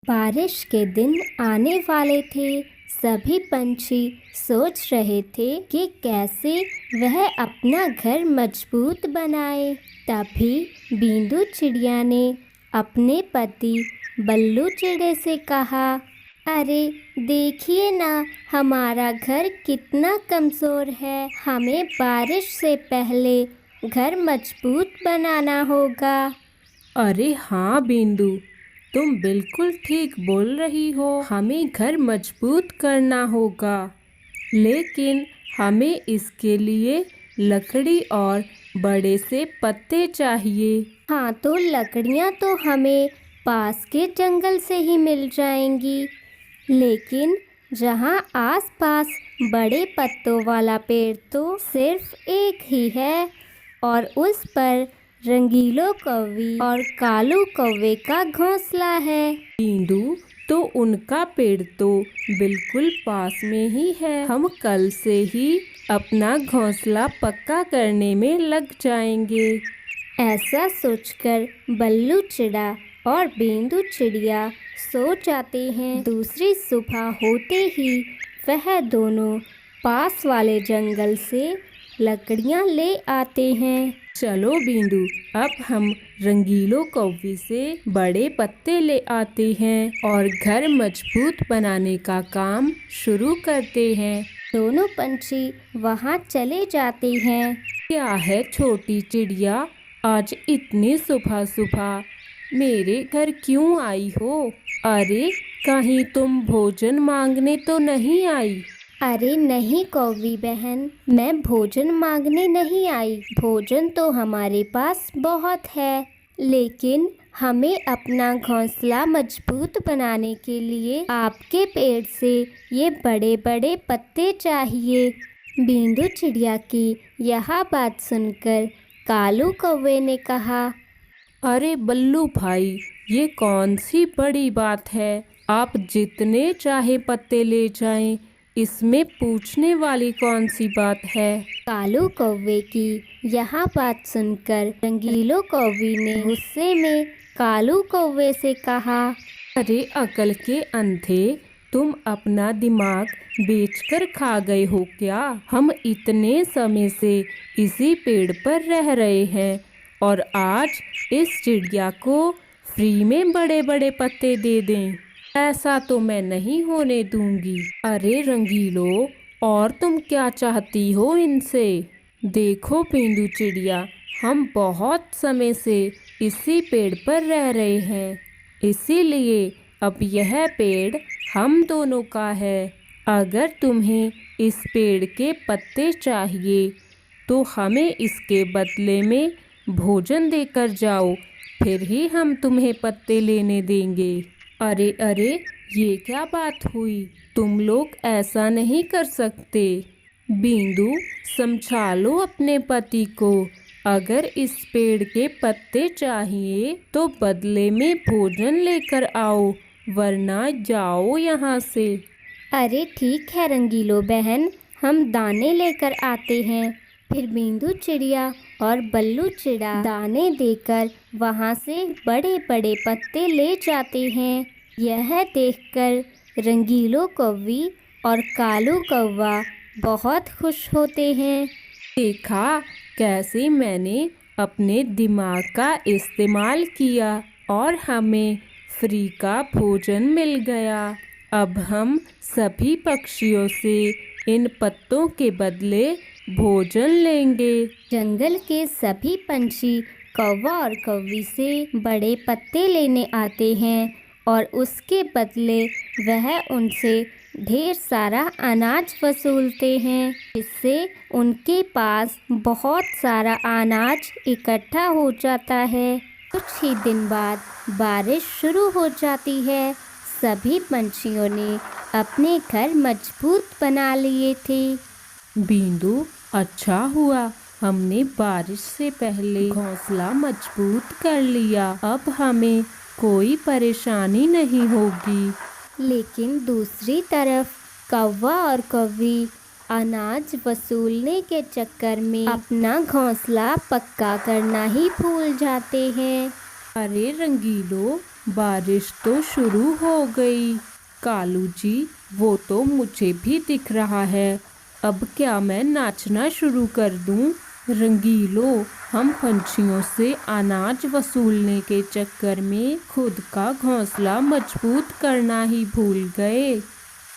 बारिश के दिन आने वाले थे। सभी पंछी सोच रहे थे कि कैसे वह अपना घर मजबूत बनाए। तभी बींदू चिड़िया ने अपने पति बल्लू चिड़े से कहा, अरे देखिए ना, हमारा घर कितना कमज़ोर है। हमें बारिश से पहले घर मजबूत बनाना होगा। अरे हाँ बिंदु, तुम बिल्कुल ठीक बोल रही हो। हमें घर मजबूत करना होगा, लेकिन हमें इसके लिए लकड़ी और बड़े से पत्ते चाहिए। हाँ, तो लकड़ियाँ तो हमें पास के जंगल से ही मिल जाएंगी, लेकिन जहाँ आसपास बड़े पत्तों वाला पेड़ तो सिर्फ एक ही है, और उस पर रंगीलो कौवी और कालू कौवे का घोंसला है। बिंदु, तो उनका पेड़ तो बिल्कुल पास में ही है। हम कल से ही अपना घोंसला पक्का करने में लग जाएंगे। ऐसा सोचकर बल्लू चिड़ा और बींदू चिड़िया सो जाते हैं। दूसरी सुबह होते ही वह दोनों पास वाले जंगल से लकड़ियाँ ले आते हैं। चलो बिंदु, अब हम रंगीलो कौवे से बड़े पत्ते ले आते हैं और घर मजबूत बनाने का काम शुरू करते हैं। दोनों पंछी वहाँ चले जाते हैं। क्या है छोटी चिड़िया, आज इतनी सुबह सुबह मेरे घर क्यों आई हो? अरे कहीं तुम भोजन मांगने तो नहीं आई? अरे नहीं कौवी बहन, मैं भोजन मांगने नहीं आई। भोजन तो हमारे पास बहुत है, लेकिन हमें अपना घोंसला मजबूत बनाने के लिए आपके पेड़ से ये बड़े बड़े पत्ते चाहिए। बींदू चिड़िया की यह बात सुनकर कालू कौवे ने कहा, अरे बल्लू भाई, ये कौन सी बड़ी बात है? आप जितने चाहे पत्ते ले जाएं, इसमें पूछने वाली कौन सी बात है? कालू कौवे की यह बात सुनकर रंगीलो कौवी ने गुस्से में कालू कौवे से कहा, अरे अकल के अंधे, तुम अपना दिमाग बेचकर खा गए हो क्या? हम इतने समय से इसी पेड़ पर रह रहे हैं और आज इस चिड़िया को फ्री में बड़े बड़े पत्ते दे दें? ऐसा तो मैं नहीं होने दूंगी। अरे रंगीलो, और तुम क्या चाहती हो इनसे? देखो बिंदु चिड़िया, हम बहुत समय से इसी पेड़ पर रह रहे हैं, इसीलिए अब यह पेड़ हम दोनों का है। अगर तुम्हें इस पेड़ के पत्ते चाहिए तो हमें इसके बदले में भोजन देकर जाओ, फिर ही हम तुम्हें पत्ते लेने देंगे। अरे अरे, ये क्या बात हुई? तुम लोग ऐसा नहीं कर सकते। बिंदु, समझा लो अपने पति को। अगर इस पेड़ के पत्ते चाहिए तो बदले में भोजन लेकर आओ, वरना जाओ यहाँ से। अरे ठीक है रंगीलो बहन, हम दाने लेकर आते हैं। फिर बींदू चिड़िया और बल्लू चिड़ा दाने देकर वहाँ से बड़े बड़े पत्ते ले जाते हैं। यह देखकर रंगीलो कौवी और कालू कौवा बहुत खुश होते हैं। देखा कैसे मैंने अपने दिमाग का इस्तेमाल किया और हमें फ्री का भोजन मिल गया। अब हम सभी पक्षियों से इन पत्तों के बदले भोजन लेंगे। जंगल के सभी पंछी कौवा और कौवी से बड़े पत्ते लेने आते हैं और उसके बदले वह उनसे ढेर सारा अनाज वसूलते हैं, जिससे उनके पास बहुत सारा अनाज इकट्ठा हो जाता है। कुछ ही दिन बाद बारिश शुरू हो जाती है। सभी पंछियों ने अपने घर मजबूत बना लिए थे। बिंदु, अच्छा हुआ हमने बारिश से पहले घोंसला मजबूत कर लिया। अब हमें कोई परेशानी नहीं होगी। लेकिन दूसरी तरफ कौवा और कौवी अनाज वसूलने के चक्कर में अपना घोंसला पक्का करना ही भूल जाते हैं। अरे रंगीलो, बारिश तो शुरू हो गई। कालू जी, वो तो मुझे भी दिख रहा है। अब क्या मैं नाचना शुरू कर दूं? रंगीलो, हम पंछियों से अनाज वसूलने के चक्कर में खुद का घोंसला मजबूत करना ही भूल गए।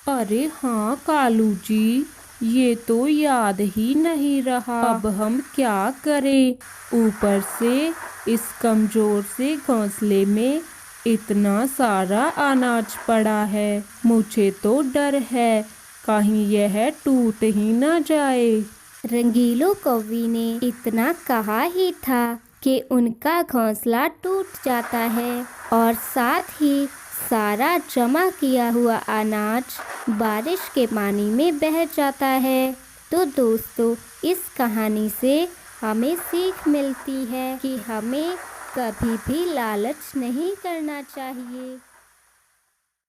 अरे हाँ कालू जी, ये तो याद ही नहीं रहा। अब हम क्या करें? ऊपर से इस कमजोर से घोंसले में इतना सारा अनाज पड़ा है। मुझे तो डर है कहीं यह टूट ही ना जाए। रंगीलो कौवी ने इतना कहा ही था कि उनका घोंसला टूट जाता है और साथ ही सारा जमा किया हुआ अनाज बारिश के पानी में बह जाता है। तो दोस्तों, इस कहानी से हमें सीख मिलती है कि हमें कभी भी लालच नहीं करना चाहिए।